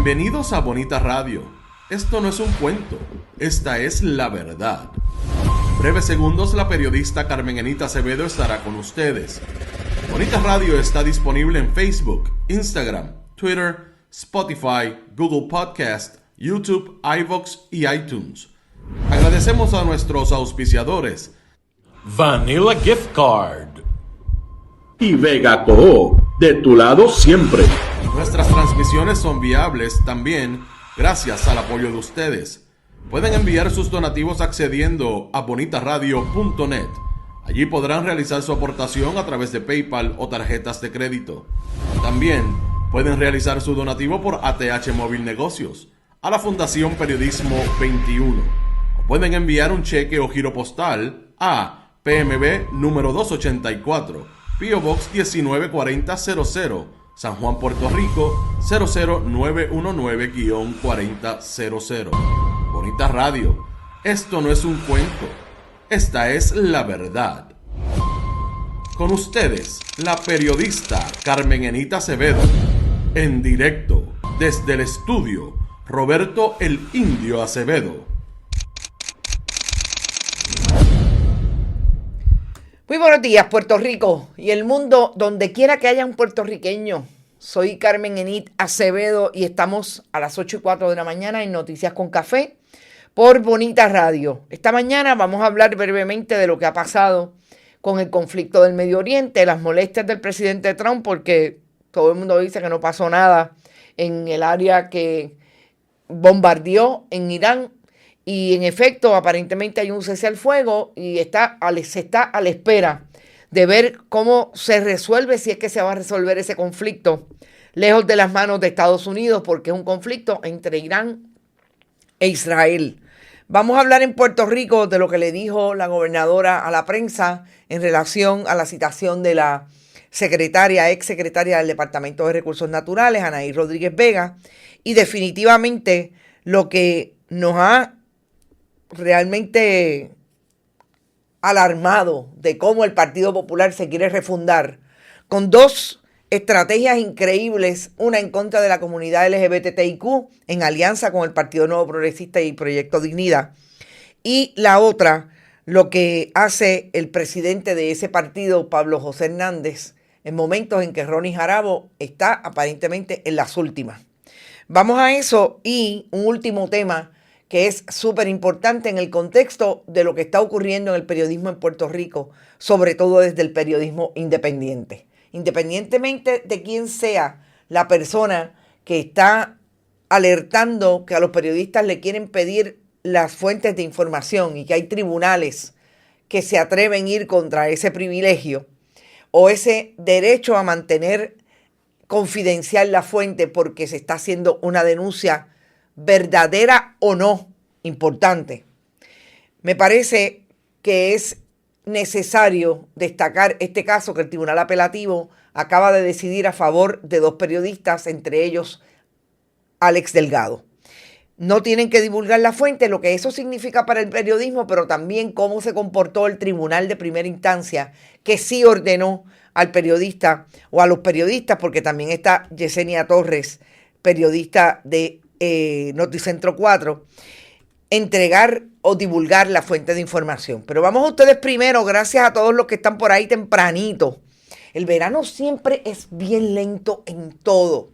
Bienvenidos a Bonita Radio. Esto no es un cuento, esta es la verdad. En breves segundos, la periodista Carmen Enita Acevedo estará con ustedes. Bonita Radio está disponible en Facebook, Instagram, Twitter, Spotify, Google Podcast, YouTube, iVoox y iTunes. Agradecemos a nuestros auspiciadores Vanilla Gift Card y Vega Coop, de tu lado siempre. Nuestras transmisiones son viables también gracias al apoyo de ustedes. Pueden enviar sus donativos accediendo a bonitaradio.net. Allí podrán realizar su aportación a través de PayPal o tarjetas de crédito. También pueden realizar su donativo por ATH Móvil Negocios a la Fundación Periodismo 21. O pueden enviar un cheque o giro postal a PMB número 284, P.O. Box 194000, San Juan, Puerto Rico 00919-4000. Bonita Radio, esto no es un cuento, esta es la verdad. Con ustedes, la periodista Carmen Enita Acevedo, en directo desde el estudio Roberto el Indio Acevedo. Muy buenos días, Puerto Rico y el mundo, donde quiera que haya un puertorriqueño. Soy Carmen Enit Acevedo y estamos a las 8:04 de la mañana en Noticias con Café por Bonita Radio. Esta mañana vamos a hablar brevemente de lo que ha pasado con el conflicto del Medio Oriente, las molestias del presidente Trump, porque todo el mundo dice que no pasó nada en el área que bombardeó en Irán. Y en efecto, aparentemente hay un cese al fuego y se está a la espera de ver cómo se resuelve, si es que se va a resolver ese conflicto, lejos de las manos de Estados Unidos, porque es un conflicto entre Irán e Israel. Vamos a hablar en Puerto Rico de lo que le dijo la gobernadora a la prensa en relación a la citación de la ex secretaria del Departamento de Recursos Naturales, Anaí Rodríguez Vega, y definitivamente lo que nos ha realmente alarmado de cómo el Partido Popular se quiere refundar con dos estrategias increíbles, una en contra de la comunidad LGBTIQ en alianza con el Partido Nuevo Progresista y Proyecto Dignidad, y la otra, lo que hace el presidente de ese partido, Pablo José Hernández, en momentos en que Ronnie Jarabo está aparentemente en las últimas. Vamos a eso y un último tema que es súper importante en el contexto de lo que está ocurriendo en el periodismo en Puerto Rico, sobre todo desde el periodismo independiente. Independientemente de quién sea la persona que está alertando que a los periodistas le quieren pedir las fuentes de información y que hay tribunales que se atreven a ir contra ese privilegio o ese derecho a mantener confidencial la fuente porque se está haciendo una denuncia verdadera o no, importante. Me parece que es necesario destacar este caso que el Tribunal Apelativo acaba de decidir a favor de dos periodistas, entre ellos Alex Delgado. No tienen que divulgar la fuente, lo que eso significa para el periodismo, pero también cómo se comportó el tribunal de primera instancia, que sí ordenó al periodista o a los periodistas, porque también está Yesenia Torres, periodista de Noticentro 4, entregar o divulgar la fuente de información. Pero vamos a ustedes primero, gracias a todos los que están por ahí tempranito. El verano siempre es bien lento en todo.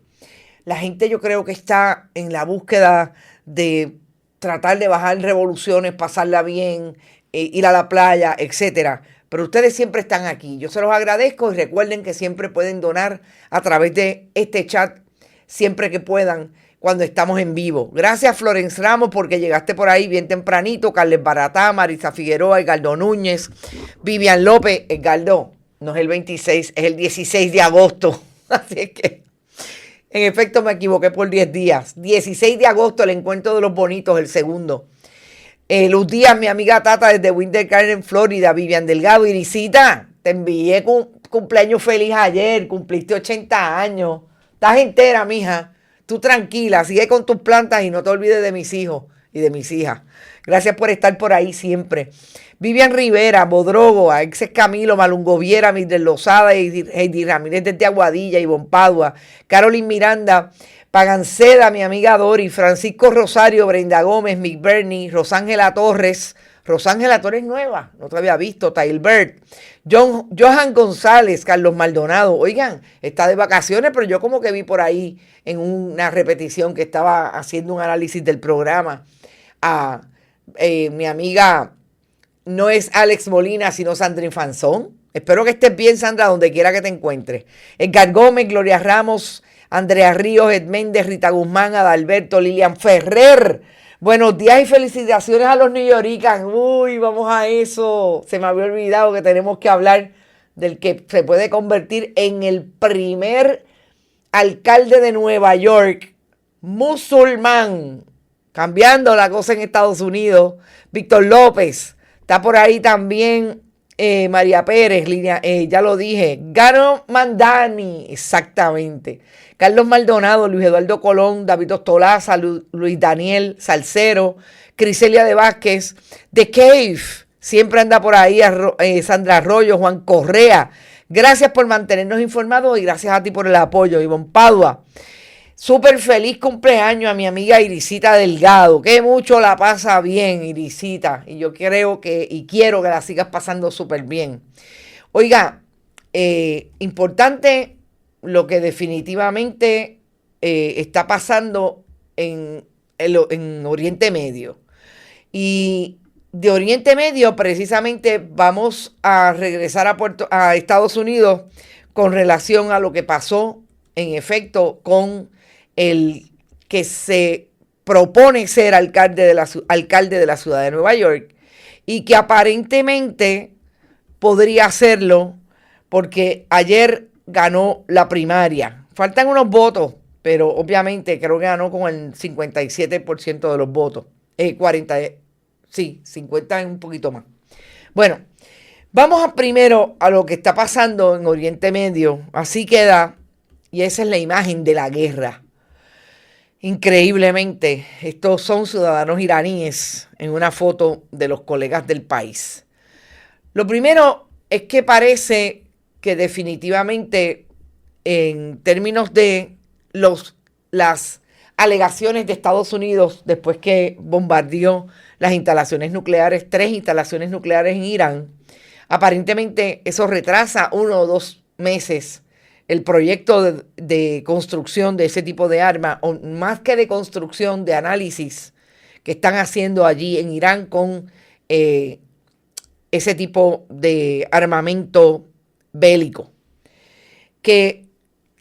La gente yo creo que está en la búsqueda de tratar de bajar revoluciones, pasarla bien, ir a la playa, etcétera. Pero ustedes siempre están aquí. Yo se los agradezco y recuerden que siempre pueden donar a través de este chat siempre que puedan cuando estamos en vivo. Gracias, Florence Ramos, porque llegaste por ahí bien tempranito. Carles Baratá, Marisa Figueroa, Edgardo Núñez, Vivian López. Edgardo, no es el 26, es el 16 de agosto. Así es que, en efecto, me equivoqué por 10 días. 16 de agosto, el encuentro de los bonitos, el segundo. Luz Díaz, mi amiga Tata desde Winter Garden, Florida. Vivian Delgado, Irisita, te envié cumpleaños feliz ayer. Cumpliste 80 años. Estás entera, mija. Tú tranquila, sigue con tus plantas y no te olvides de mis hijos. y de mis hijas. Gracias por estar por ahí siempre. Vivian Rivera, Bodrogo, Exes Camilo, Malungoviera, Mildred Lozada, Heidi Ramírez desde Aguadilla, Ivonne Padua, Carolyn Miranda, Paganceda, mi amiga Dori, Francisco Rosario, Brenda Gómez, Mick Bernie, Rosángela Torres nueva, no te había visto, Tailbert, Johan González, Carlos Maldonado. Oigan, está de vacaciones, pero yo como que vi por ahí en una repetición que estaba haciendo un análisis del programa a mi amiga, no es Alex Molina, sino Sandra Infanzón. Espero que estés bien, Sandra, donde quiera que te encuentres. Edgar Gómez, Gloria Ramos, Andrea Ríos, Ed Méndez, Rita Guzmán, Adalberto, Lilian Ferrer. Buenos días y felicitaciones a los neoyoricans. Uy, vamos a eso. Se me había olvidado que tenemos que hablar del que se puede convertir en el primer alcalde de Nueva York musulmán. Cambiando la cosa en Estados Unidos. Víctor López. Está por ahí también María Pérez, ya lo dije. Gano Mandani, exactamente. Carlos Maldonado, Luis Eduardo Colón, David Ostolaza, Luis Daniel Salcero, Criselia de Vázquez, The Cave, siempre anda por ahí, Sandra Arroyo, Juan Correa. Gracias por mantenernos informados y gracias a ti por el apoyo, Ivonne Padua. Súper feliz cumpleaños a mi amiga Irisita Delgado, que mucho la pasa bien, Irisita, y yo quiero que la sigas pasando súper bien. Oiga, importante lo que definitivamente está pasando en Oriente Medio. Y de Oriente Medio, precisamente, vamos a regresar a Estados Unidos con relación a lo que pasó, en efecto, con el que se propone ser alcalde de la ciudad de Nueva York y que aparentemente podría hacerlo porque ayer ganó la primaria. Faltan unos votos, pero obviamente creo que ganó con el 57% de los votos. 50 es un poquito más. Bueno, vamos primero a lo que está pasando en Oriente Medio. Así queda, y esa es la imagen de la guerra. Increíblemente, estos son ciudadanos iraníes en una foto de los colegas del país. Lo primero es que parece que definitivamente en términos de las alegaciones de Estados Unidos después que bombardeó las instalaciones nucleares, 3 instalaciones nucleares en Irán, aparentemente eso retrasa 1 o 2 meses el proyecto de construcción de ese tipo de arma, o más que de construcción, de análisis que están haciendo allí en Irán con ese tipo de armamento bélico. Que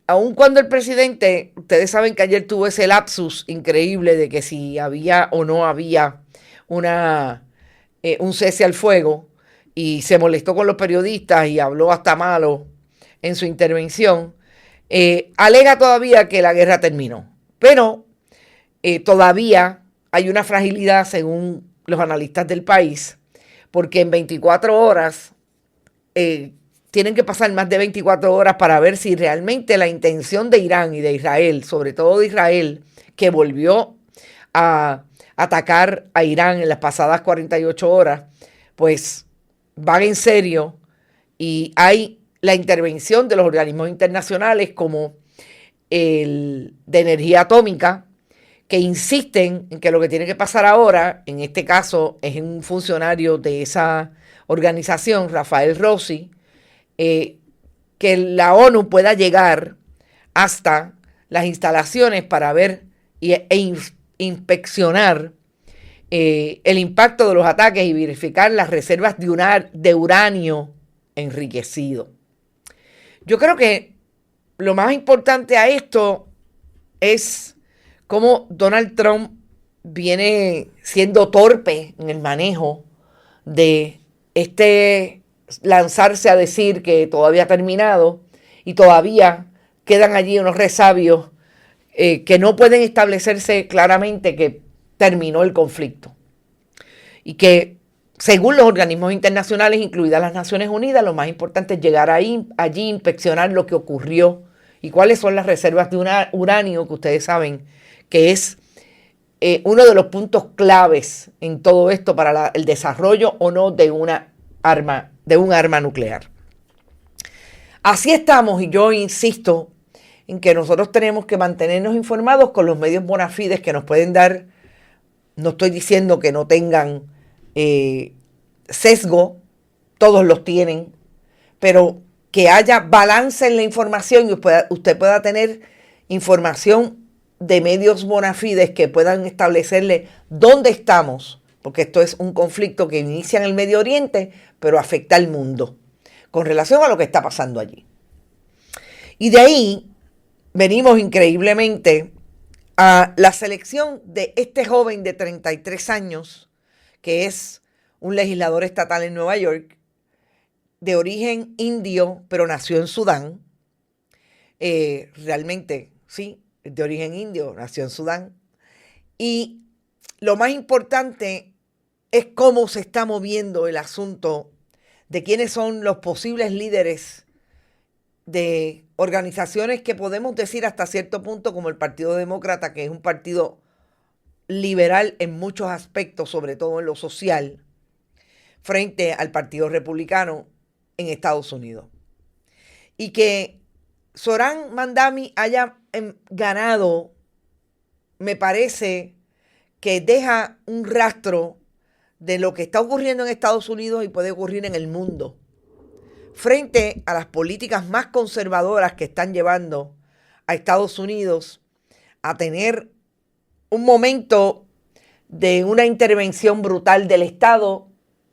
aun cuando el presidente, ustedes saben que ayer tuvo ese lapsus increíble de que si había o no había un cese al fuego, y se molestó con los periodistas y habló hasta malo en su intervención, alega todavía que la guerra terminó. Pero todavía hay una fragilidad según los analistas del país, porque en 24 horas, tienen que pasar más de 24 horas para ver si realmente la intención de Irán y de Israel, sobre todo de Israel, que volvió a atacar a Irán en las pasadas 48 horas, pues van en serio y hay la intervención de los organismos internacionales como el de energía atómica, que insisten en que lo que tiene que pasar ahora, en este caso es un funcionario de esa organización, Rafael Rossi, que la ONU pueda llegar hasta las instalaciones para ver e inspeccionar el impacto de los ataques y verificar las reservas de uranio enriquecido. Yo creo que lo más importante a esto es cómo Donald Trump viene siendo torpe en el manejo de lanzarse a decir que todavía ha terminado, y todavía quedan allí unos resabios que no pueden establecerse claramente que terminó el conflicto. Y que según los organismos internacionales, incluidas las Naciones Unidas, lo más importante es llegar allí, inspeccionar lo que ocurrió y cuáles son las reservas de uranio, que ustedes saben que es uno de los puntos claves en todo esto para el desarrollo o no de un arma nuclear. Así estamos, y yo insisto en que nosotros tenemos que mantenernos informados con los medios bona fides que nos pueden dar. No estoy diciendo que no tengan sesgo, todos los tienen, pero que haya balance en la información y usted pueda tener información de medios bona fides que puedan establecerle dónde estamos, porque esto es un conflicto que inicia en el Medio Oriente, pero afecta al mundo, con relación a lo que está pasando allí. Y de ahí venimos increíblemente a la selección de este joven de 33 años, que es un legislador estatal en Nueva York, de origen indio, pero nació en Sudán. Realmente, sí, de origen indio, nació en Sudán. Y lo más importante es cómo se está moviendo el asunto de quiénes son los posibles líderes de organizaciones que podemos decir hasta cierto punto como el Partido Demócrata, que es un partido liberal en muchos aspectos, sobre todo en lo social, frente al Partido Republicano en Estados Unidos. Y que Zohran Mamdani haya ganado, me parece que deja un rastro de lo que está ocurriendo en Estados Unidos y puede ocurrir en el mundo, frente a las políticas más conservadoras que están llevando a Estados Unidos a tener un momento de una intervención brutal del Estado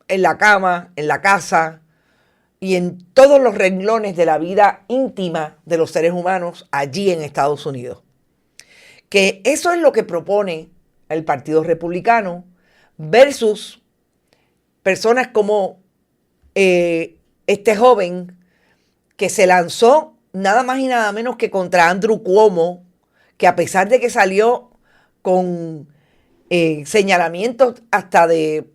en la cama, en la casa y en todos los renglones de la vida íntima de los seres humanos allí en Estados Unidos. Que eso es lo que propone el Partido Republicano versus personas como este joven que se lanzó nada más y nada menos que contra Andrew Cuomo, que a pesar de que salió con señalamientos hasta de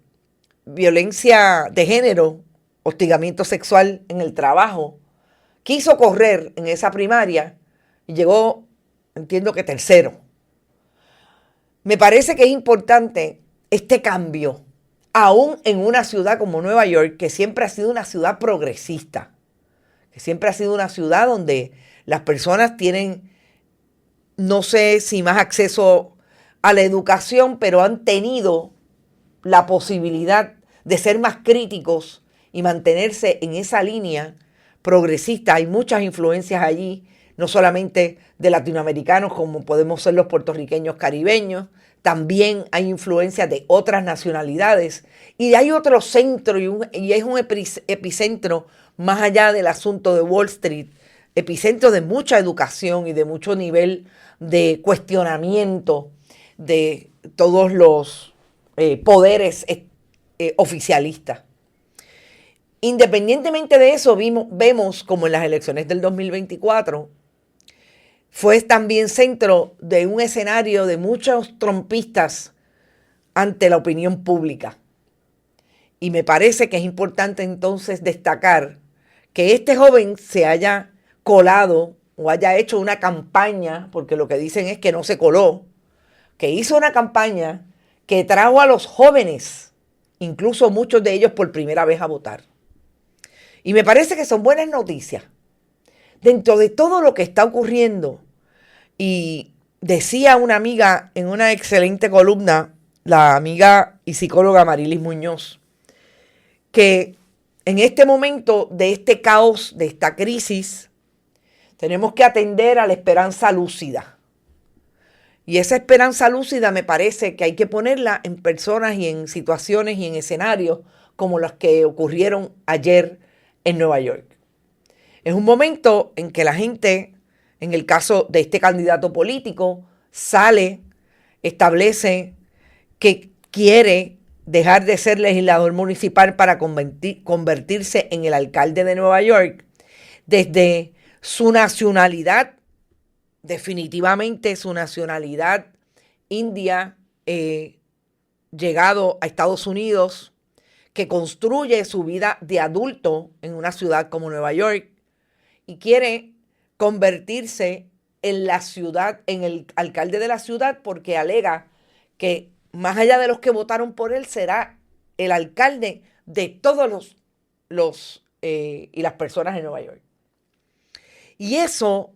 violencia de género, hostigamiento sexual en el trabajo, quiso correr en esa primaria y llegó, entiendo que tercero. Me parece que es importante este cambio, aún en una ciudad como Nueva York, que siempre ha sido una ciudad progresista, que siempre ha sido una ciudad donde las personas tienen, no sé si más acceso a la educación, pero han tenido la posibilidad de ser más críticos y mantenerse en esa línea progresista. Hay muchas influencias allí, no solamente de latinoamericanos como podemos ser los puertorriqueños caribeños, también hay influencias de otras nacionalidades y hay otro centro y es un epicentro más allá del asunto de Wall Street, epicentro de mucha educación y de mucho nivel de cuestionamiento de todos los poderes oficialistas. Independientemente de eso, vemos como en las elecciones del 2024 fue también centro de un escenario de muchos trumpistas ante la opinión pública. Y me parece que es importante entonces destacar que este joven se haya colado o haya hecho una campaña, porque lo que dicen es que no se coló, que hizo una campaña que trajo a los jóvenes, incluso muchos de ellos por primera vez, a votar. Y me parece que son buenas noticias. Dentro de todo lo que está ocurriendo, y decía una amiga en una excelente columna, la amiga y psicóloga Marilis Muñoz, que en este momento de este caos, de esta crisis, tenemos que atender a la esperanza lúcida. Y esa esperanza lúcida me parece que hay que ponerla en personas y en situaciones y en escenarios como los que ocurrieron ayer en Nueva York. Es un momento en que la gente, en el caso de este candidato político, sale, establece que quiere dejar de ser legislador municipal para convertirse en el alcalde de Nueva York. Desde su nacionalidad, definitivamente su nacionalidad india, llegado a Estados Unidos, que construye su vida de adulto en una ciudad como Nueva York y quiere convertirse en la ciudad, en el alcalde de la ciudad, porque alega que más allá de los que votaron por él, será el alcalde de todos y las personas en Nueva York. Y eso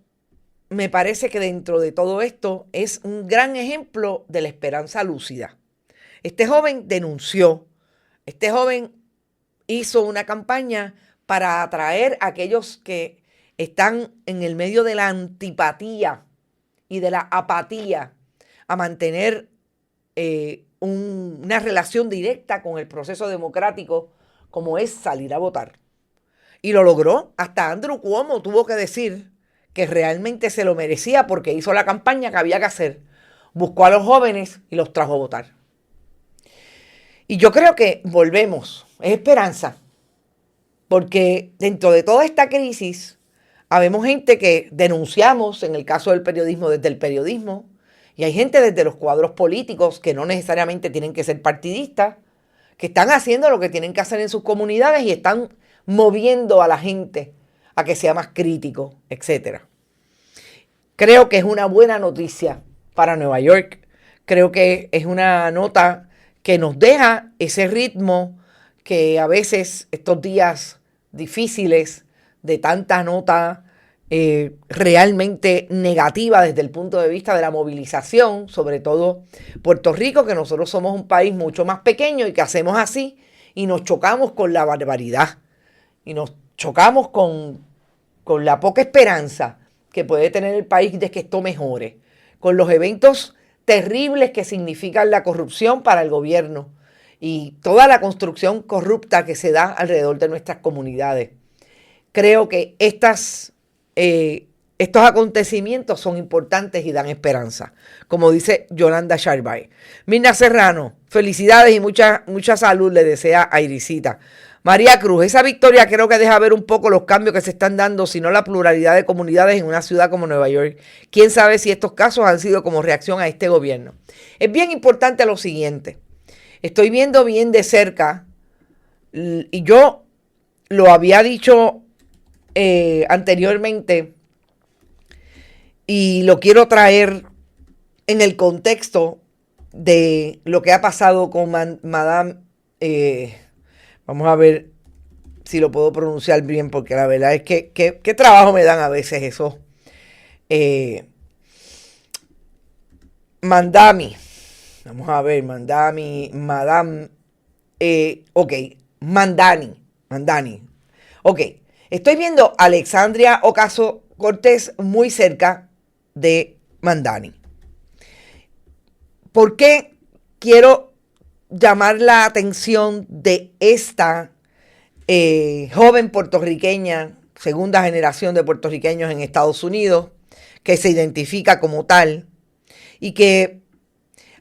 me parece que dentro de todo esto es un gran ejemplo de la esperanza lúcida. Este joven denunció, este joven hizo una campaña para atraer a aquellos que están en el medio de la antipatía y de la apatía a mantener una relación directa con el proceso democrático como es salir a votar. Y lo logró. Hasta Andrew Cuomo tuvo que decir que realmente se lo merecía porque hizo la campaña que había que hacer. Buscó a los jóvenes y los trajo a votar. Y yo creo que volvemos. Es esperanza. Porque dentro de toda esta crisis, habemos gente que denunciamos, en el caso del periodismo, desde el periodismo, y hay gente desde los cuadros políticos que no necesariamente tienen que ser partidistas, que están haciendo lo que tienen que hacer en sus comunidades y están moviendo a la gente a que sea más crítico, etc. Creo que es una buena noticia para Nueva York. Creo que es una nota que nos deja ese ritmo que a veces estos días difíciles de tanta nota realmente negativa desde el punto de vista de la movilización, sobre todo Puerto Rico, que nosotros somos un país mucho más pequeño y que hacemos así y nos chocamos con la barbaridad y nos chocamos con la poca esperanza que puede tener el país de que esto mejore, con los eventos terribles que significan la corrupción para el gobierno y toda la construcción corrupta que se da alrededor de nuestras comunidades. Creo que estos acontecimientos son importantes y dan esperanza, como dice Yolanda Charbay. Mirna Serrano, felicidades y mucha salud le desea a Irisita. María Cruz, esa victoria creo que deja ver un poco los cambios que se están dando, sino la pluralidad de comunidades en una ciudad como Nueva York. ¿Quién sabe si estos casos han sido como reacción a este gobierno? Es bien importante lo siguiente. Estoy viendo bien de cerca, y yo lo había dicho anteriormente, y lo quiero traer en el contexto de lo que ha pasado con Madame, vamos a ver si lo puedo pronunciar bien, porque la verdad es que qué trabajo me dan a veces esos Mandami. Vamos a ver, Mandami, Madame, Mandani. Ok, estoy viendo Alexandria Ocasio-Cortez muy cerca de Mandani. ¿Por qué quiero llamar la atención de esta joven puertorriqueña, segunda generación de puertorriqueños en Estados Unidos, que se identifica como tal y que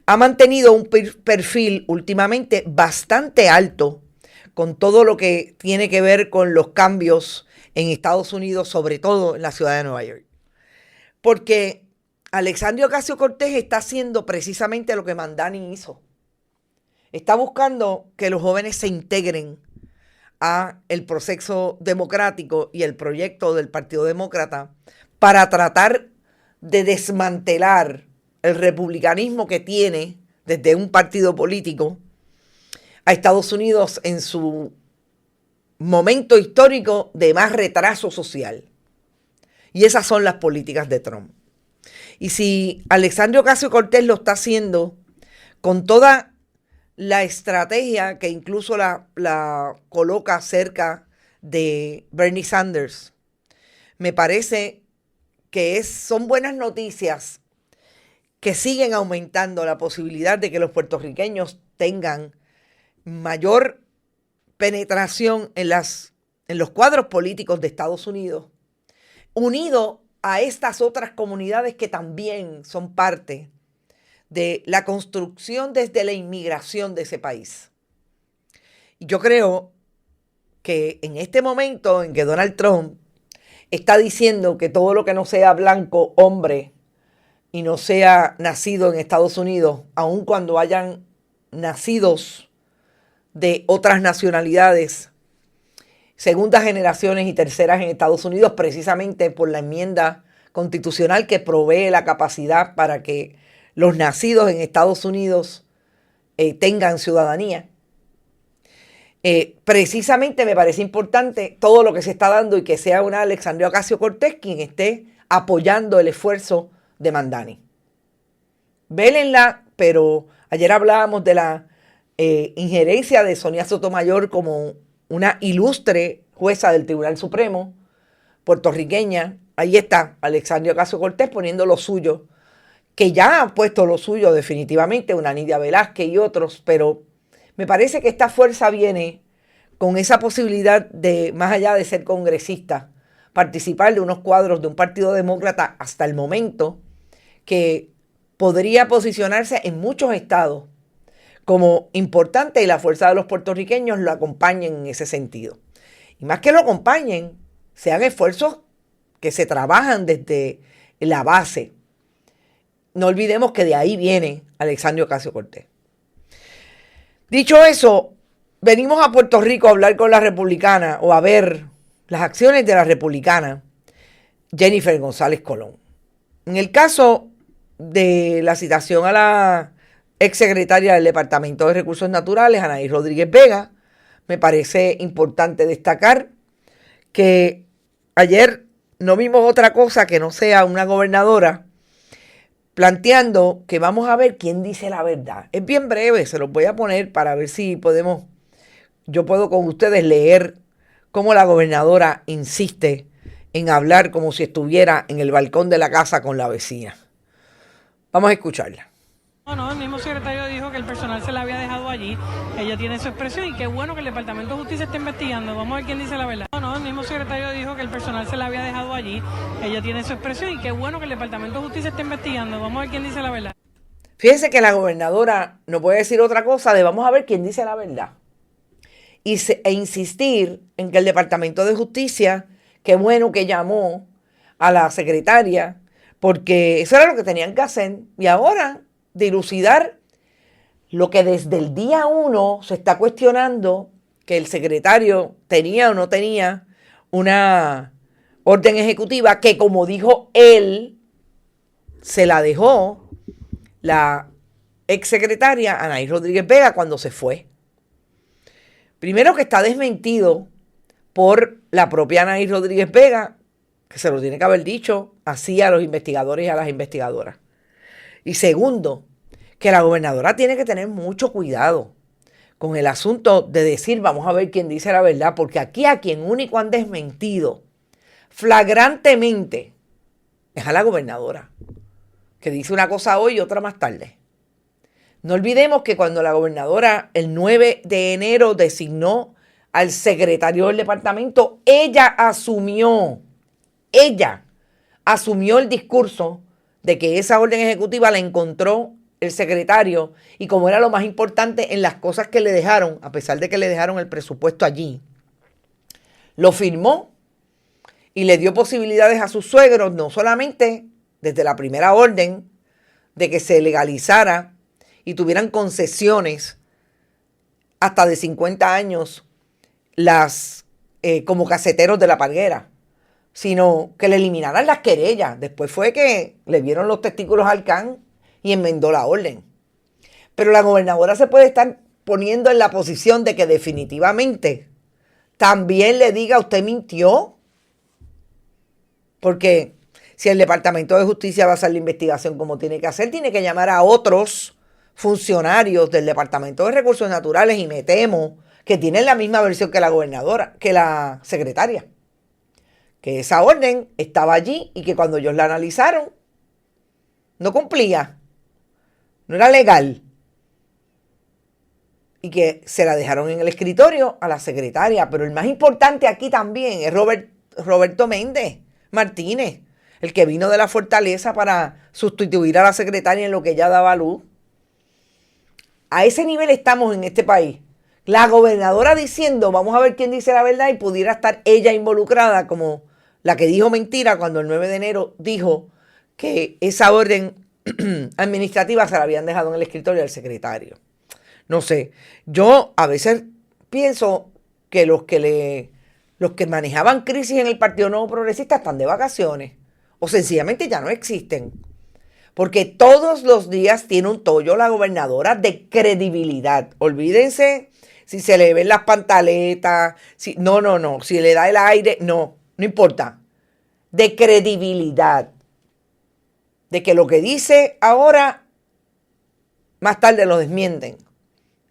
ha mantenido un perfil últimamente bastante alto con todo lo que tiene que ver con los cambios en Estados Unidos, sobre todo en la ciudad de Nueva York? Porque Alexandria Ocasio-Cortez está haciendo precisamente lo que Mandani hizo. Está buscando que los jóvenes se integren a el proceso democrático y el proyecto del Partido Demócrata para tratar de desmantelar el republicanismo que tiene desde un partido político a Estados Unidos en su momento histórico de más retraso social. Y esas son las políticas de Trump. Y si Alexandria Ocasio-Cortez lo está haciendo con toda la estrategia que incluso la coloca cerca de Bernie Sanders, me parece que son buenas noticias que siguen aumentando la posibilidad de que los puertorriqueños tengan mayor penetración en los cuadros políticos de Estados Unidos, unido a estas otras comunidades que también son parte de la construcción desde la inmigración de ese país. Y yo creo que en este momento en que Donald Trump está diciendo que todo lo que no sea blanco, hombre, y no sea nacido en Estados Unidos, aun cuando hayan nacidos de otras nacionalidades, segundas generaciones y terceras en Estados Unidos, precisamente por la enmienda constitucional que provee la capacidad para que los nacidos en Estados Unidos tengan ciudadanía. Precisamente me parece importante todo lo que se está dando y que sea una Alexandria Ocasio-Cortez quien esté apoyando el esfuerzo de Mamdani. Vélenla, pero ayer hablábamos de la injerencia de Sonia Sotomayor como una ilustre jueza del Tribunal Supremo puertorriqueña. Ahí está Alexandria Ocasio-Cortez poniendo lo suyo, que ya ha puesto lo suyo definitivamente, una Nidia Velázquez y otros, pero me parece que esta fuerza viene con esa posibilidad de, más allá de ser congresista, participar de unos cuadros de un partido demócrata hasta el momento que podría posicionarse en muchos estados como importante y la fuerza de los puertorriqueños lo acompañen en ese sentido. Y más que lo acompañen, sean esfuerzos que se trabajan desde la base. No olvidemos que de ahí viene Alexandria Ocasio-Cortez. Dicho eso, venimos a Puerto Rico a hablar con la republicana o a ver las acciones de la republicana Jennifer González Colón. En el caso de la citación a la exsecretaria del Departamento de Recursos Naturales, Anaí Rodríguez Vega, me parece importante destacar que ayer no vimos otra cosa que no sea una gobernadora planteando que vamos a ver quién dice la verdad. Es bien breve, se los voy a poner para ver si yo puedo con ustedes leer cómo la gobernadora insiste en hablar como si estuviera en el balcón de la casa con la vecina. Vamos a escucharla. No, el mismo secretario dijo que el personal se la había dejado allí. Ella tiene su expresión y qué bueno que el Departamento de Justicia esté investigando. Vamos a ver quién dice la verdad. No, el mismo secretario dijo que el personal se la había dejado allí. Ella tiene su expresión y qué bueno que el Departamento de Justicia esté investigando. Vamos a ver quién dice la verdad. Fíjense que la gobernadora no puede decir otra cosa de vamos a ver quién dice la verdad. E insistir en que el Departamento de Justicia, qué bueno que llamó a la secretaria, porque eso era lo que tenían que hacer. Y ahora dilucidar lo que desde el día 1 se está cuestionando, que el secretario tenía o no tenía una orden ejecutiva que, como dijo él, se la dejó la exsecretaria Anaí Rodríguez Vega cuando se fue. Primero, que está desmentido por la propia Anaí Rodríguez Vega, que se lo tiene que haber dicho así a los investigadores y a las investigadoras. Y segundo, que la gobernadora tiene que tener mucho cuidado con el asunto de decir vamos a ver quién dice la verdad, porque aquí a quien único han desmentido flagrantemente es a la gobernadora, que dice una cosa hoy y otra más tarde. No olvidemos que cuando la gobernadora el 9 de enero designó al secretario del departamento, ella asumió el discurso de que esa orden ejecutiva la encontró el secretario y como era lo más importante en las cosas que le dejaron, a pesar de que le dejaron el presupuesto allí, lo firmó y le dio posibilidades a sus suegros, no solamente desde la primera orden de que se legalizara y tuvieran concesiones hasta de 50 años como caseteros de la Parguera, sino que le eliminaran las querellas. Después fue que le vieron los testículos al can y enmendó la orden. Pero la gobernadora se puede estar poniendo en la posición de que definitivamente también le diga usted mintió. Porque si el Departamento de Justicia va a hacer la investigación como tiene que hacer, tiene que llamar a otros funcionarios del Departamento de Recursos Naturales y me temo que tienen la misma versión que la gobernadora, que la secretaria. Que esa orden estaba allí y que cuando ellos la analizaron no cumplía, no era legal. Y que se la dejaron en el escritorio a la secretaria. Pero el más importante aquí también es Roberto Méndez Martínez, el que vino de la Fortaleza para sustituir a la secretaria en lo que ella daba a luz. A ese nivel estamos en este país. La gobernadora diciendo, vamos a ver quién dice la verdad, y pudiera estar ella involucrada como la que dijo mentira cuando el 9 de enero dijo que esa orden administrativa se la habían dejado en el escritorio del secretario. No sé, yo a veces pienso que los que manejaban crisis en el Partido Nuevo Progresista están de vacaciones o sencillamente ya no existen. porque todos los días tiene un tollo la gobernadora de credibilidad. Olvídense si se le ven las pantaletas, si le da el aire, no importa. De credibilidad. De que lo que dice ahora, más tarde lo desmienten.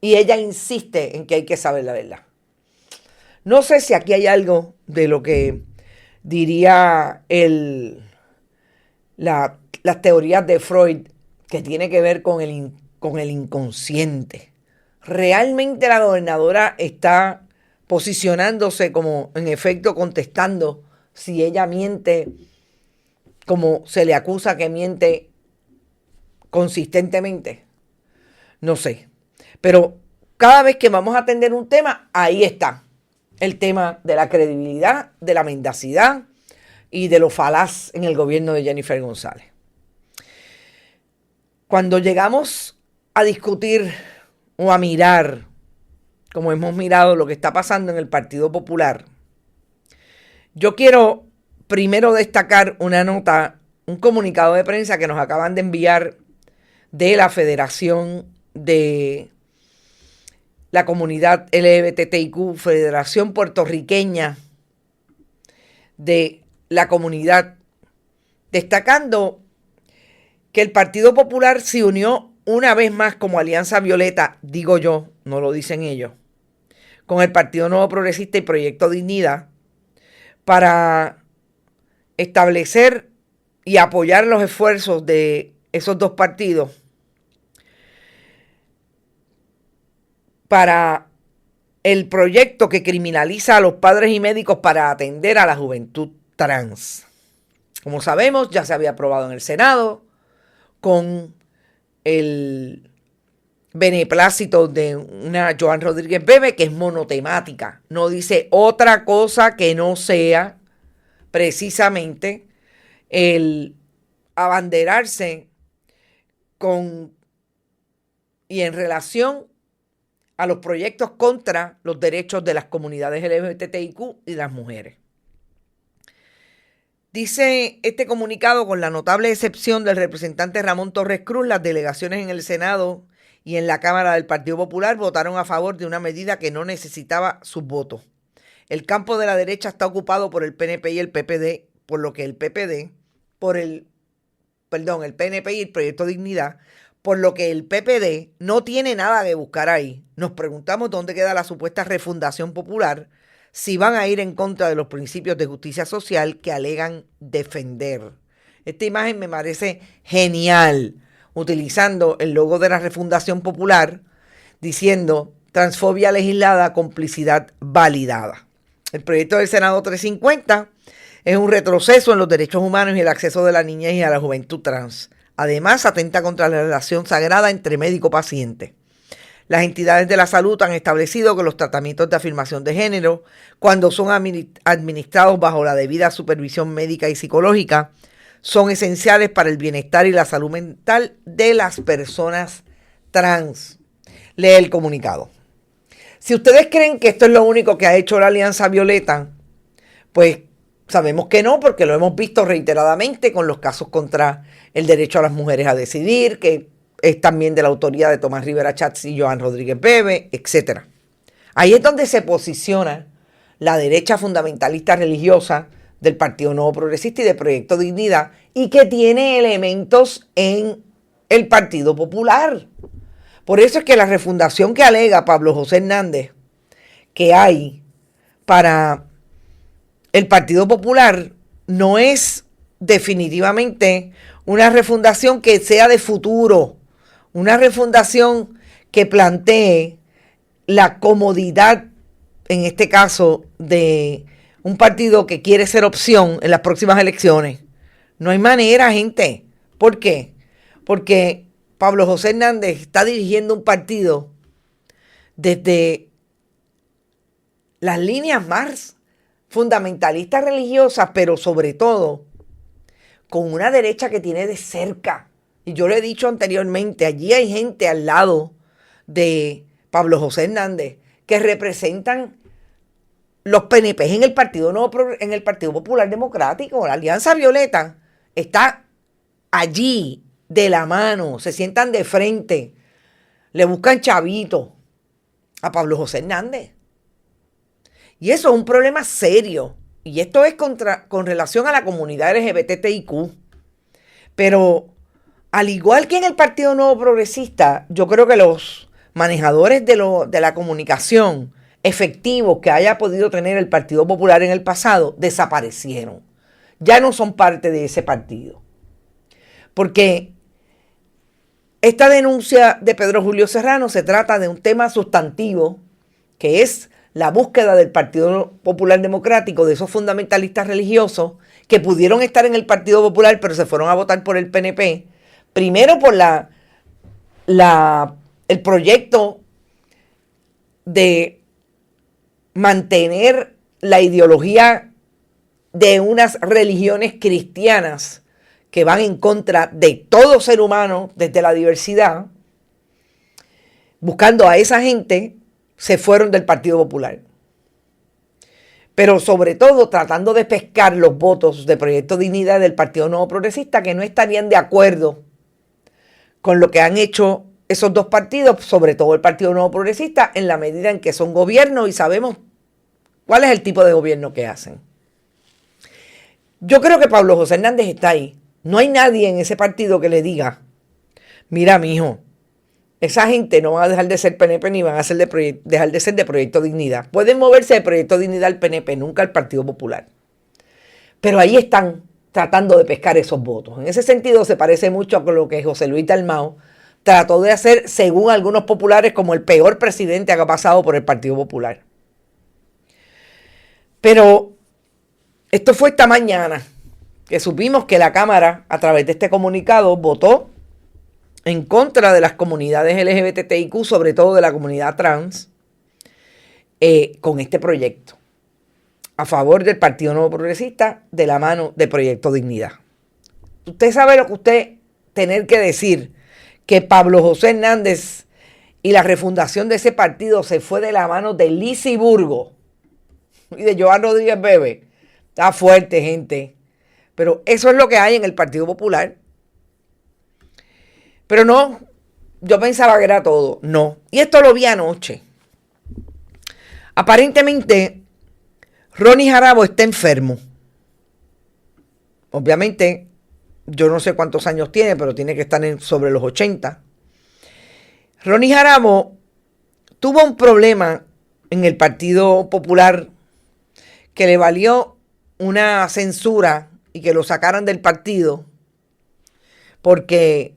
Y ella insiste en que hay que saber la verdad. No sé si aquí hay algo de lo que diría las teorías de Freud que tiene que ver con el inconsciente. Realmente la gobernadora está posicionándose como, en efecto, contestando si ella miente, como se le acusa que miente consistentemente. No sé. Pero cada vez que vamos a atender un tema, ahí está el tema de la credibilidad, de la mendacidad y de lo falaz en el gobierno de Jennifer González. Cuando llegamos a discutir o a mirar, como hemos mirado lo que está pasando en el Partido Popular, yo quiero primero destacar una nota, un comunicado de prensa que nos acaban de enviar de la Federación de la Comunidad LGBTIQ, Federación Puertorriqueña de la Comunidad, destacando que el Partido Popular se unió una vez más como Alianza Violeta, digo yo, no lo dicen ellos, con el Partido Nuevo Progresista y Proyecto Dignidad para establecer y apoyar los esfuerzos de esos dos partidos para el proyecto que criminaliza a los padres y médicos para atender a la juventud trans. Como sabemos, ya se había aprobado en el Senado con el beneplácito de una Joan Rodríguez Bebe, que es monotemática. No dice otra cosa que no sea precisamente el abanderarse con y en relación a los proyectos contra los derechos de las comunidades LGBTIQ y las mujeres. Dice este comunicado, con la notable excepción del representante Ramón Torres Cruz, las delegaciones en el Senado y en la Cámara del Partido Popular votaron a favor de una medida que no necesitaba sus votos. El campo de la derecha está ocupado por el PNP y el PPD, por lo que el PNP y el Proyecto Dignidad, por lo que el PPD no tiene nada que buscar ahí. Nos preguntamos dónde queda la supuesta refundación popular si van a ir en contra de los principios de justicia social que alegan defender. Esta imagen me parece genial, utilizando el logo de la refundación popular, diciendo transfobia legislada, complicidad validada. El proyecto del Senado 350 es un retroceso en los derechos humanos y el acceso de la niñez y a la juventud trans. Además, atenta contra la relación sagrada entre médico-paciente. Las entidades de la salud han establecido que los tratamientos de afirmación de género, cuando son administrados bajo la debida supervisión médica y psicológica, son esenciales para el bienestar y la salud mental de las personas trans. Lee el comunicado. Si ustedes creen que esto es lo único que ha hecho la Alianza Violeta, pues sabemos que no, porque lo hemos visto reiteradamente con los casos contra el derecho a las mujeres a decidir, que es también de la autoría de Tomás Rivera Chats y Joan Rodríguez Bebe, etc. Ahí es donde se posiciona la derecha fundamentalista religiosa del Partido Nuevo Progresista y de Proyecto Dignidad, y que tiene elementos en el Partido Popular. Por eso es que la refundación que alega Pablo José Hernández que hay para el Partido Popular no es definitivamente una refundación que sea de futuro, una refundación que plantee la comodidad, en este caso, de un partido que quiere ser opción en las próximas elecciones. No hay manera, gente. ¿Por qué? Porque Pablo José Hernández está dirigiendo un partido desde las líneas más fundamentalistas religiosas, pero sobre todo con una derecha que tiene de cerca. Y yo lo he dicho anteriormente, allí hay gente al lado de Pablo José Hernández que representan los PNP en el Partido Popular Democrático. La Alianza Violeta está allí de la mano, se sientan de frente, le buscan chavito a Pablo José Hernández. Y eso es un problema serio. Y esto es con relación a la comunidad LGBTIQ. Pero al igual que en el Partido Nuevo Progresista, yo creo que los manejadores de la comunicación efectivos que haya podido tener el Partido Popular en el pasado desaparecieron. Ya no son parte de ese partido. Porque esta denuncia de Pedro Julio Serrano se trata de un tema sustantivo, que es la búsqueda del Partido Popular Democrático, de esos fundamentalistas religiosos que pudieron estar en el Partido Popular pero se fueron a votar por el PNP, primero por el proyecto de mantener la ideología de unas religiones cristianas que van en contra de todo ser humano desde la diversidad. Buscando a esa gente, se fueron del Partido Popular. Pero sobre todo tratando de pescar los votos de Proyecto Dignidad del Partido Nuevo Progresista, que no estarían de acuerdo con lo que han hecho esos dos partidos, sobre todo el Partido Nuevo Progresista, en la medida en que son gobiernos y sabemos cuál es el tipo de gobierno que hacen. Yo creo que Pablo José Hernández está ahí. No hay nadie en ese partido que le diga, mira, mijo, esa gente no va a dejar de ser PNP ni van a dejar de ser de Proyecto Dignidad. Pueden moverse de Proyecto Dignidad al PNP, nunca al Partido Popular. Pero ahí están tratando de pescar esos votos. En ese sentido se parece mucho a lo que José Luis Dalmau trató de hacer, según algunos populares, como el peor presidente que ha pasado por el Partido Popular. Pero esto fue esta mañana que supimos que la Cámara, a través de este comunicado, votó en contra de las comunidades LGBTIQ, sobre todo de la comunidad trans, con este proyecto, a favor del Partido Nuevo Progresista, de la mano de Proyecto Dignidad. Usted sabe lo que usted tener que decir, que Pablo José Hernández y la refundación de ese partido se fue de la mano de Lizy Burgos y de Joan Rodríguez Bebe. Está fuerte, gente. Pero eso es lo que hay en el Partido Popular. Pero no, yo pensaba que era todo. No. Y esto lo vi anoche. Aparentemente, Ronnie Jarabo está enfermo. Obviamente, yo no sé cuántos años tiene, pero tiene que estar sobre los 80. Ronnie Jarabo tuvo un problema en el Partido Popular que le valió una censura y que lo sacaran del partido porque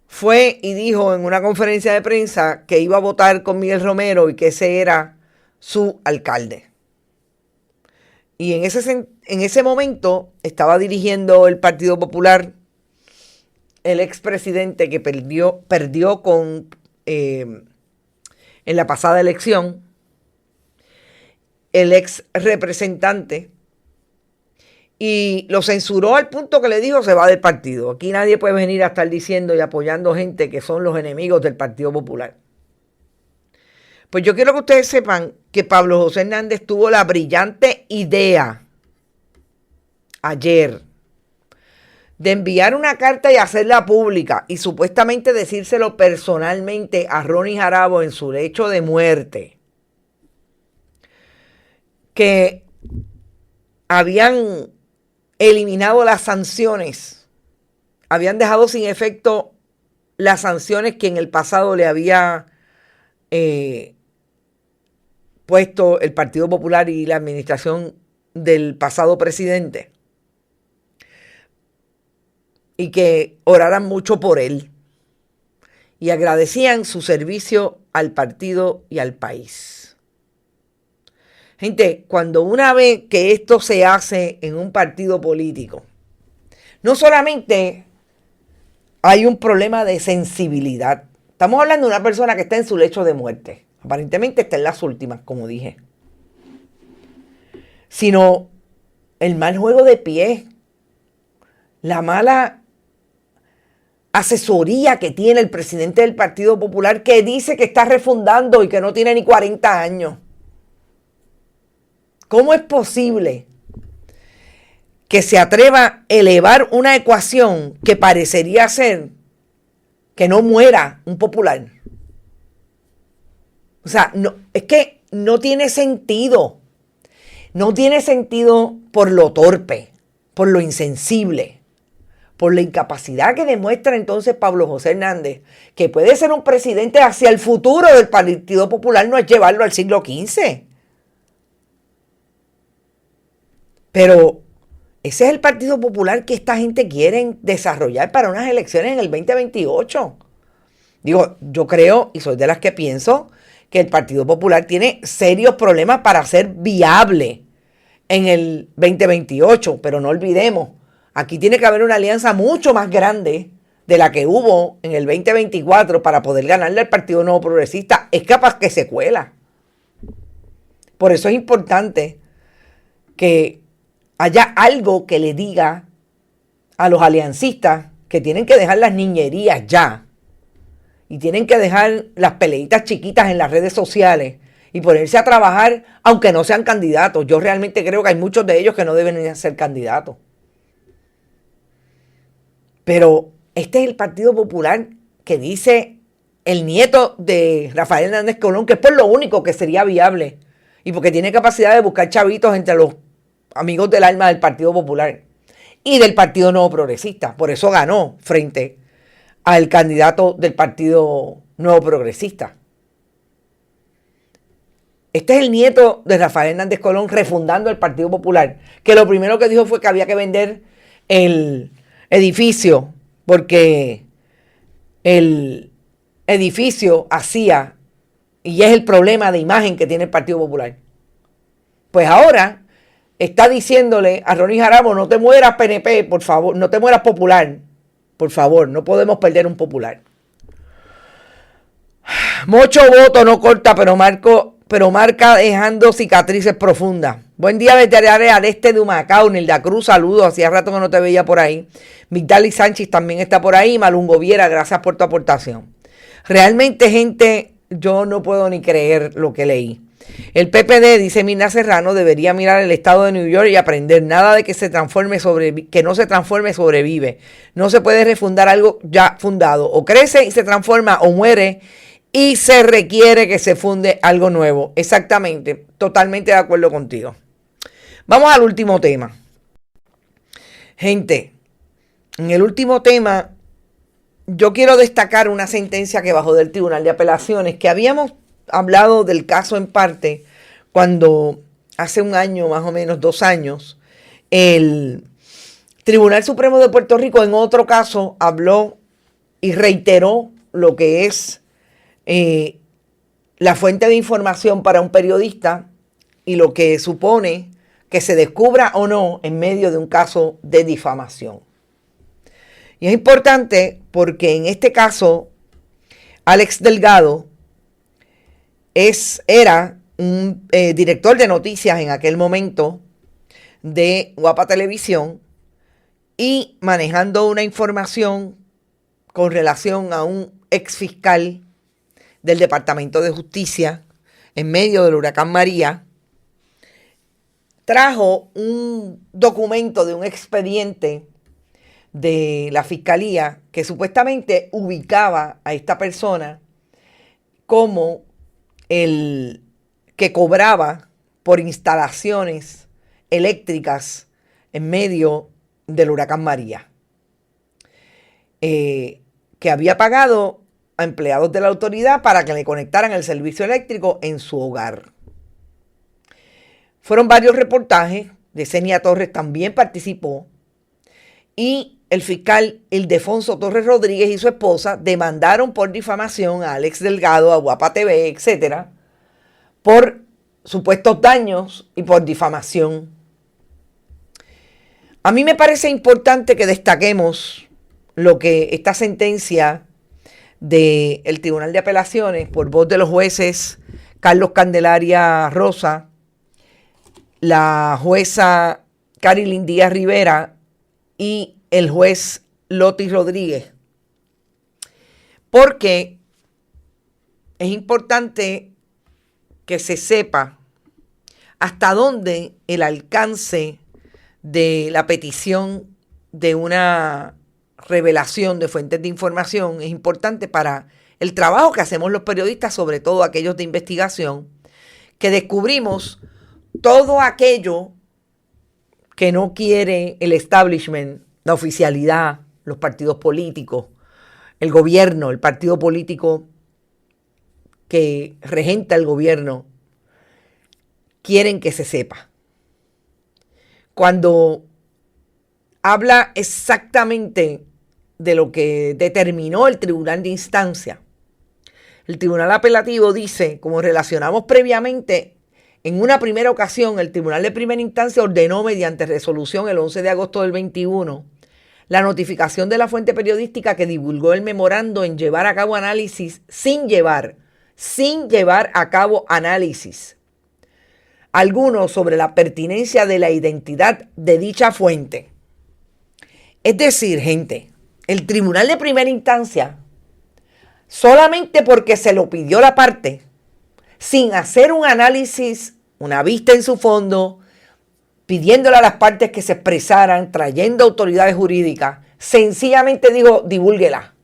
fue y dijo en una conferencia de prensa que iba a votar con Miguel Romero y que ese era su alcalde. Y en ese momento estaba dirigiendo el Partido Popular el expresidente que perdió en la pasada elección, el ex representante, y lo censuró al punto que le dijo se va del partido. Aquí nadie puede venir a estar diciendo y apoyando gente que son los enemigos del Partido Popular. Pues yo quiero que ustedes sepan que Pablo José Hernández tuvo la brillante idea ayer de enviar una carta y hacerla pública y supuestamente decírselo personalmente a Ronnie Jarabo en su lecho de muerte, que habían eliminado las sanciones, habían dejado sin efecto las sanciones que en el pasado le había puesto el Partido Popular y la administración del pasado presidente, y que oraran mucho por él y agradecían su servicio al partido y al país. Gente, cuando una ve que esto se hace en un partido político, no solamente hay un problema de sensibilidad. Estamos hablando de una persona que está en su lecho de muerte. Aparentemente está en las últimas, como dije. Sino el mal juego de pies, la mala asesoría que tiene el presidente del Partido Popular, que dice que está refundando y que no tiene ni 40 años. ¿Cómo es posible que se atreva a elevar una ecuación que parecería ser que no muera un popular. O sea, no, es que no tiene sentido. No tiene sentido por lo torpe, por lo insensible, por la incapacidad que demuestra entonces Pablo José Hernández, que puede ser un presidente hacia el futuro del Partido Popular, no es llevarlo al siglo XV. Pero ese es el Partido Popular que esta gente quiere desarrollar para unas elecciones en el 2028. Digo, yo creo, y soy de las que pienso, que el Partido Popular tiene serios problemas para ser viable en el 2028, pero no olvidemos, aquí tiene que haber una alianza mucho más grande de la que hubo en el 2024 para poder ganarle al Partido Nuevo Progresista. Es capaz que se cuela. Por eso es importante que haya algo que le diga a los aliancistas que tienen que dejar las niñerías ya y tienen que dejar las peleitas chiquitas en las redes sociales y ponerse a trabajar aunque no sean candidatos. Yo realmente creo que hay muchos de ellos que no deben ser candidatos. Pero este es el Partido Popular que dice el nieto de Rafael Hernández Colón, que es por lo único que sería viable y porque tiene capacidad de buscar chavitos entre los amigos del alma del Partido Popular y del Partido Nuevo Progresista. Por eso ganó frente al candidato del Partido Nuevo Progresista. Este es el nieto de Rafael Hernández Colón refundando el Partido Popular, que lo primero que dijo fue que había que vender el edificio porque el edificio hacía, y es el problema de imagen que tiene el Partido Popular. Pues ahora está diciéndole a Ronnie Jarabo, no te mueras PNP, por favor, no te mueras Popular, por favor, no podemos perder un Popular. Mucho voto no corta, pero marca dejando cicatrices profundas. Buen día desde el área al este de Humacao, Nilda Cruz, saludos, hacía rato que no te veía por ahí. Migdali Sánchez también está por ahí, Malungo Viera, gracias por tu aportación. Realmente, gente, yo no puedo ni creer lo que leí. El PPD, dice Mirna Serrano, debería mirar el estado de New York y aprender. Nada de que que no se transforme sobrevive. No se puede refundar algo ya fundado. O crece y se transforma o muere y se requiere que se funde algo nuevo. Exactamente, totalmente de acuerdo contigo. Vamos al último tema. Gente, en el último tema yo quiero destacar una sentencia que bajó del Tribunal de Apelaciones, que habíamos hablado del caso en parte cuando hace un año, más o menos 2 años, el Tribunal Supremo de Puerto Rico en otro caso habló y reiteró lo que es la fuente de información para un periodista y lo que supone que se descubra o no en medio de un caso de difamación. Y es importante porque en este caso Alex Delgado era un director de noticias en aquel momento de Guapa Televisión y manejando una información con relación a un ex fiscal del Departamento de Justicia en medio del huracán María, trajo un documento de un expediente de la fiscalía que supuestamente ubicaba a esta persona como el que cobraba por instalaciones eléctricas en medio del huracán María, que había pagado a empleados de la autoridad para que le conectaran el servicio eléctrico en su hogar. Fueron varios reportajes, Yesenia Torres también participó, y el fiscal Ildefonso Torres Rodríguez y su esposa demandaron por difamación a Alex Delgado, a Guapa TV, etcétera, por supuestos daños y por difamación. A mí me parece importante que destaquemos lo que esta sentencia del Tribunal de Apelaciones, por voz de los jueces Carlos Candelaria Rosa, la jueza Carilyn Díaz Rivera y el juez Lotis Rodríguez, porque es importante que se sepa hasta dónde el alcance de la petición de una revelación de fuentes de información es importante para el trabajo que hacemos los periodistas, sobre todo aquellos de investigación, que descubrimos todo aquello que no quiere el establishment, la oficialidad, los partidos políticos, el gobierno, el partido político que regenta el gobierno, quieren que se sepa. Cuando habla exactamente de lo que determinó el tribunal de instancia, el tribunal apelativo dice, como relacionamos previamente, en una primera ocasión el tribunal de primera instancia ordenó mediante resolución el 11 de agosto del 21 la notificación de la fuente periodística que divulgó el memorando en llevar a cabo análisis sin llevar a cabo análisis alguno sobre la pertinencia de la identidad de dicha fuente. Es decir, gente, el tribunal de primera instancia, solamente porque se lo pidió la parte, sin hacer un análisis, una vista en su fondo, pidiéndole a las partes que se expresaran, trayendo autoridades jurídicas, sencillamente dijo, divúlguela.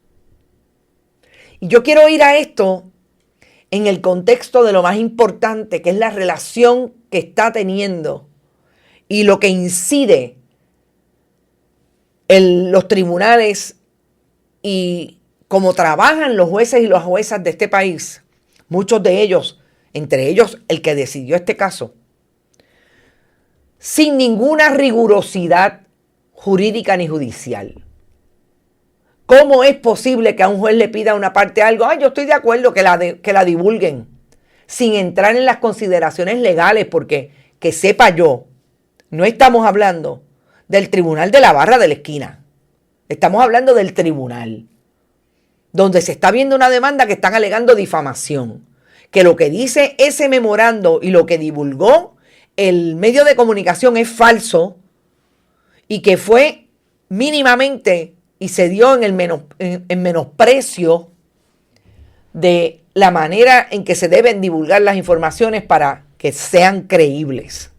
Y yo quiero ir a esto en el contexto de lo más importante, que es la relación que está teniendo y lo que incide en los tribunales y cómo trabajan los jueces y las juezas de este país, muchos de ellos, entre ellos el que decidió este caso, sin ninguna rigurosidad jurídica ni judicial. ¿Cómo es posible que a un juez le pida a una parte algo? Yo estoy de acuerdo que la divulguen, sin entrar en las consideraciones legales, porque, que sepa yo, no estamos hablando del tribunal de la barra de la esquina. Estamos hablando del tribunal, donde se está viendo una demanda que están alegando difamación, que lo que dice ese memorando y lo que divulgó el medio de comunicación es falso y que fue mínimamente y se dio en menosprecio de la manera en que se deben divulgar las informaciones para que sean creíbles.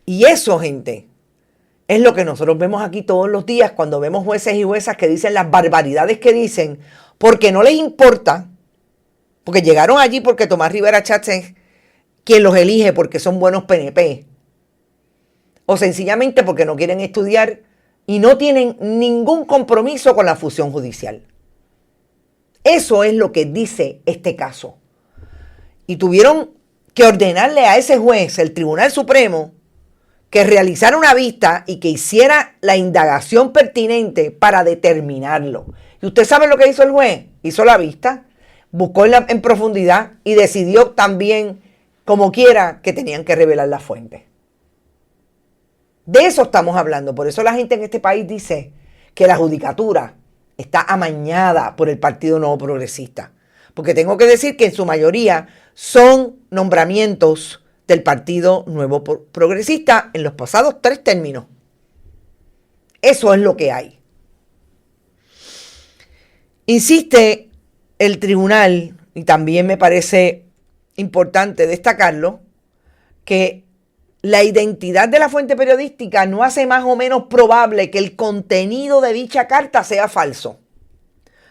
Y eso, gente, es lo que nosotros vemos aquí todos los días cuando vemos jueces y juezas que dicen las barbaridades que dicen porque no les importa, porque llegaron allí porque Tomás Rivera Chatz es quien los elige porque son buenos PNP, o sencillamente porque no quieren estudiar y no tienen ningún compromiso con la función judicial. Eso es lo que dice este caso. Y tuvieron que ordenarle a ese juez, el Tribunal Supremo, que realizara una vista y que hiciera la indagación pertinente para determinarlo. ¿Y usted sabe lo que hizo el juez? Hizo la vista, buscó en profundidad y decidió también, como quiera, que tenían que revelar la fuente. De eso estamos hablando. Por eso la gente en este país dice que la judicatura está amañada por el Partido Nuevo Progresista. Porque tengo que decir que en su mayoría son nombramientos del Partido Nuevo Progresista en los pasados 3 términos. Eso es lo que hay. Insiste el tribunal, y también me parece importante destacarlo, que la identidad de la fuente periodística no hace más o menos probable que el contenido de dicha carta sea falso.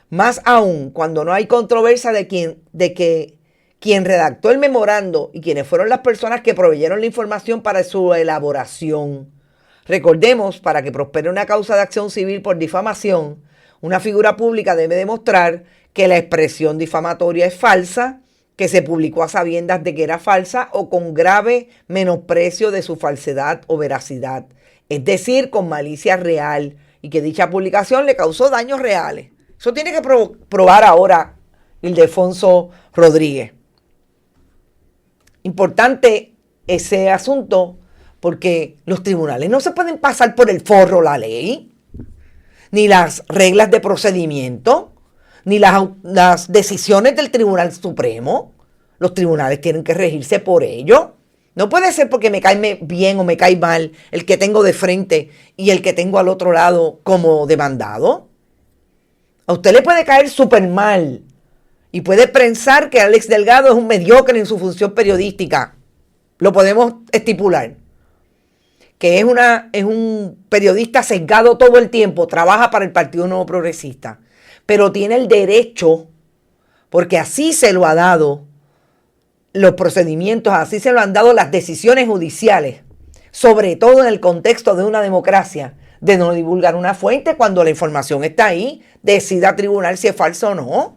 Más aún cuando no hay controversia de que quien redactó el memorando y quienes fueron las personas que proveyeron la información para su elaboración. Recordemos, para que prospere una causa de acción civil por difamación, una figura pública debe demostrar que la expresión difamatoria es falsa, que se publicó a sabiendas de que era falsa o con grave menosprecio de su falsedad o veracidad, es decir, con malicia real y que dicha publicación le causó daños reales. Eso tiene que probar ahora Ildefonso Rodríguez. Importante ese asunto porque los tribunales no se pueden pasar por el forro la ley, ni las reglas de procedimiento, ni las decisiones del Tribunal Supremo. Los tribunales tienen que regirse por ello. No puede ser porque me cae bien o me cae mal el que tengo de frente y el que tengo al otro lado como demandado. A usted le puede caer súper mal y puede pensar que Alex Delgado es un mediocre en su función periodística. lo podemos estipular, que es un periodista sesgado todo el tiempo, trabaja para el Partido Nuevo Progresista, pero tiene el derecho, porque así se lo ha dado los procedimientos, así se lo han dado las decisiones judiciales, sobre todo en el contexto de una democracia, de no divulgar una fuente cuando la información está ahí, decida tribunal si es falso o no,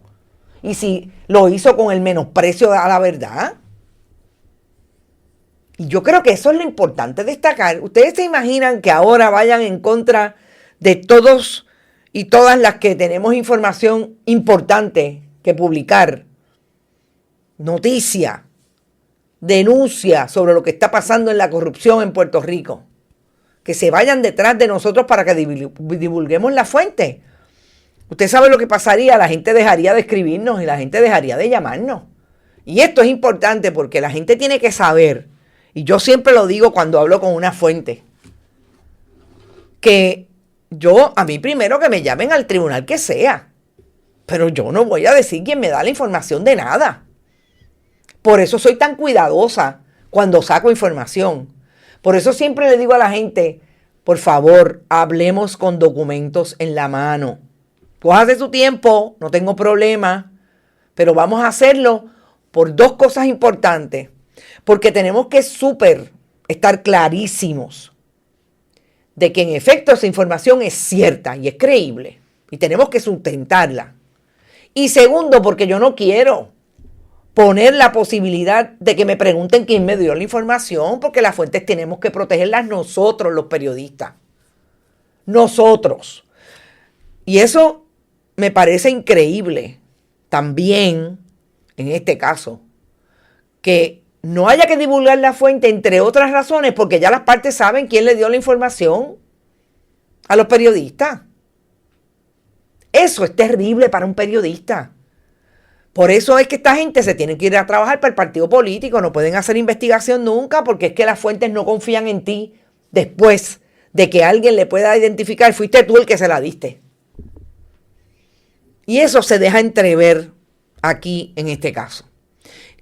y si lo hizo con el menosprecio a la verdad. Y yo creo que eso es lo importante destacar. Ustedes se imaginan que ahora vayan en contra de todos y todas las que tenemos información importante que publicar, noticia, denuncia sobre lo que está pasando en la corrupción en Puerto Rico, que se vayan detrás de nosotros para que divulguemos la fuente. Usted sabe lo que pasaría, la gente dejaría de escribirnos y la gente dejaría de llamarnos. Y esto es importante porque la gente tiene que saber, y yo siempre lo digo cuando hablo con una fuente, que a mí primero que me llamen al tribunal que sea, pero yo no voy a decir quién me da la información de nada. Por eso soy tan cuidadosa cuando saco información. Por eso siempre le digo a la gente, por favor, hablemos con documentos en la mano. Cójase su tiempo, no tengo problema, pero vamos a hacerlo por dos cosas importantes. Porque tenemos que estar clarísimos de que en efecto esa información es cierta y es creíble. Y tenemos que sustentarla. Y segundo, porque yo no quiero poner la posibilidad de que me pregunten quién me dio la información, porque las fuentes tenemos que protegerlas nosotros, los periodistas. Nosotros. Y eso me parece increíble también, en este caso, que no haya que divulgar la fuente, entre otras razones, porque ya las partes saben quién le dio la información a los periodistas. Eso es terrible para un periodista. Por eso es que esta gente se tiene que ir a trabajar para el partido político. No pueden hacer investigación nunca porque es que las fuentes no confían en ti después de que alguien le pueda identificar. Fuiste tú el que se la diste. Y eso se deja entrever aquí en este caso.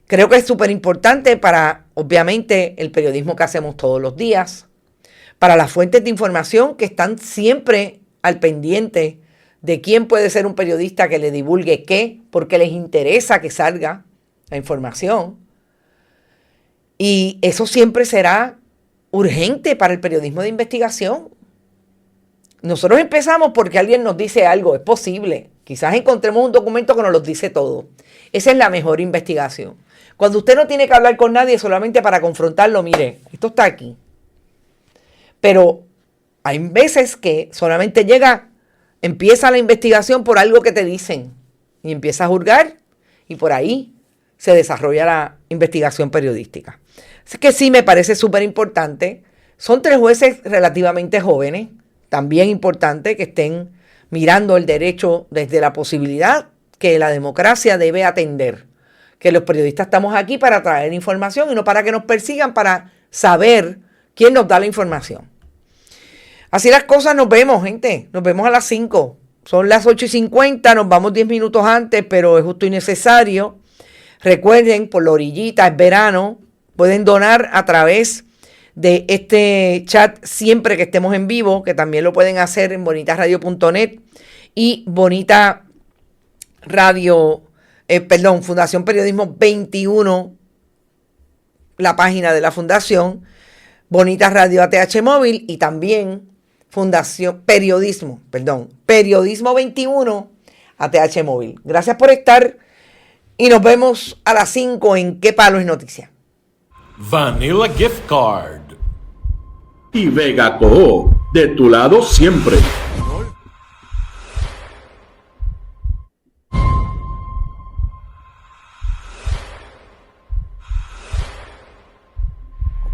Creo que es súper importante para, obviamente, el periodismo que hacemos todos los días, para las fuentes de información que están siempre al pendiente de quién puede ser un periodista que le divulgue qué, porque les interesa que salga la información. Y eso siempre será urgente para el periodismo de investigación. Nosotros empezamos porque alguien nos dice algo, es posible. Quizás encontremos un documento que nos lo dice todo. Esa es la mejor investigación. Cuando usted no tiene que hablar con nadie solamente para confrontarlo, mire, esto está aquí. Pero hay veces que solamente empieza la investigación por algo que te dicen y empieza a juzgar y por ahí se desarrolla la investigación periodística. Así que sí, me parece súper importante. Son 3 jueces relativamente jóvenes, también importante que estén mirando el derecho desde la posibilidad que la democracia debe atender. Que los periodistas estamos aquí para traer información y no para que nos persigan, para saber quién nos da la información. Así las cosas, nos vemos, gente. Nos vemos a las 5. Son las 8:50, nos vamos 10 minutos antes, pero es justo y necesario. Recuerden, por la orillita, es verano. Pueden donar a través de este chat siempre que estemos en vivo, que también lo pueden hacer en bonitasradio.net y Bonita Radio, Fundación Periodismo 21, la página de la fundación, Bonita Radio ATH Móvil y también Periodismo 21 ATH Móvil. Gracias por estar y nos vemos a las 5 en ¿Qué Palo es Noticia? Vanilla Gift Card. Y Vega Co, de tu lado siempre.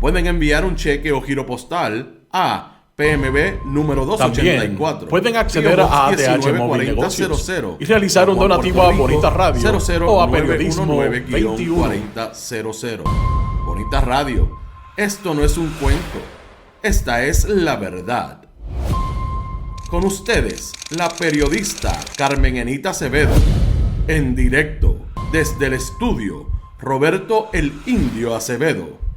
Pueden enviar un cheque o giro postal a PMB número 284. También pueden acceder a ATH Móvil Negocios y realizar un donativo a Bonita Radio o a Periodismo 21. Bonita Radio, esto no es un cuento, esta es la verdad. Con ustedes, la periodista Carmen Enita Acevedo, en directo desde el estudio Roberto el Indio Acevedo.